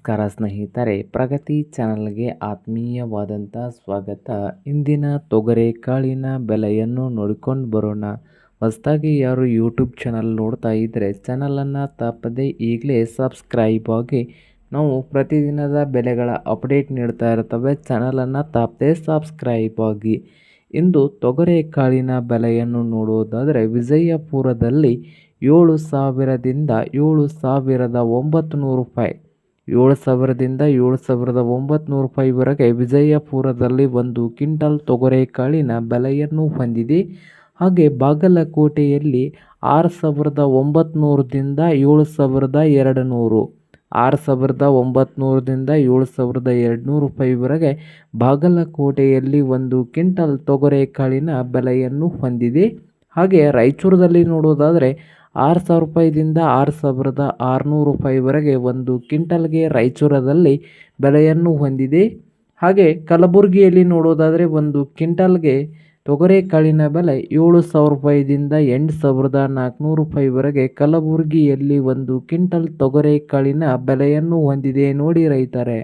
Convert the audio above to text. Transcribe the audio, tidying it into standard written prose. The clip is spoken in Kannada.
ನಮಸ್ಕಾರ ಸ್ನೇಹಿತರೆ, ಪ್ರಗತಿ ಚಾನಲ್ಗೆ ಆತ್ಮೀಯವಾದಂಥ ಸ್ವಾಗತ. ಇಂದಿನ ತೊಗರೆ ಕಾಳಿನ ಬೆಲೆಯನ್ನು ನೋಡಿಕೊಂಡು ಬರೋಣ. ಹೊಸದಾಗಿ ಯಾರು ಯೂಟ್ಯೂಬ್ ಚಾನಲ್ ನೋಡ್ತಾ ಇದ್ದರೆ ಚಾನಲನ್ನು ತಪ್ಪದೆ ಈಗಲೇ ಸಬ್ಸ್ಕ್ರೈಬ್ ಆಗಿ. ನಾವು ಪ್ರತಿದಿನದ ಬೆಲೆಗಳ ಅಪ್ಡೇಟ್ ನೀಡ್ತಾ ಇರ್ತವೆ. ಚಾನಲನ್ನು ತಪ್ಪದೆ ಸಬ್ಸ್ಕ್ರೈಬ್ ಆಗಿ. ಇಂದು ತೊಗರೆ ಕಾಳಿನ ಬೆಲೆಯನ್ನು ನೋಡುವುದಾದರೆ ವಿಜಯಪುರದಲ್ಲಿ 7,000ದಿಂದ 7,900 ರೂಪಾಯಿ, 7,000ದಿಂದ 7,900 ರೂಪಾಯಿವರೆಗೆ ವಿಜಯಪುರದಲ್ಲಿ ಒಂದು ಕ್ವಿಂಟಲ್ ತೊಗರೆಕಾಳಿನ ಬೆಲೆಯನ್ನು ಹೊಂದಿದೆ. ಹಾಗೆ ಬಾಗಲಕೋಟೆಯಲ್ಲಿ 6,900ದಿಂದ 7,200, 6,900ದಿಂದ 7,200 ರೂಪಾಯಿವರೆಗೆ ಬಾಗಲಕೋಟೆಯಲ್ಲಿ ಒಂದು ಕ್ವಿಂಟಲ್ ತೊಗರೆಕಾಳಿನ ಬೆಲೆಯನ್ನು ಹೊಂದಿದೆ. ಹಾಗೆ ರಾಯಚೂರದಲ್ಲಿ ನೋಡೋದಾದರೆ 6,000 ರೂಪಾಯಿದಿಂದ 6,600 ರೂಪಾಯಿವರೆಗೆ ಒಂದು ಕ್ವಿಂಟಲ್ಗೆ ರಾಯಚೂರದಲ್ಲಿ ಬೆಲೆಯನ್ನು ಹೊಂದಿದೆ. ಹಾಗೆ ಕಲಬುರಗಿಯಲ್ಲಿ ನೋಡೋದಾದರೆ ಒಂದು ಕ್ವಿಂಟಲ್ಗೆ ತೊಗರೆಕಾಳಿನ ಬೆಲೆ 7,000 ರೂಪಾಯಿದಿಂದ 8,400 ರೂಪಾಯಿವರೆಗೆ ಕಲಬುರಗಿಯಲ್ಲಿ ಒಂದು ಕ್ವಿಂಟಲ್ ತೊಗರೆಕಾಳಿನ ಬೆಲೆಯನ್ನು ಹೊಂದಿದೆ ನೋಡಿ ರೈತರೇ.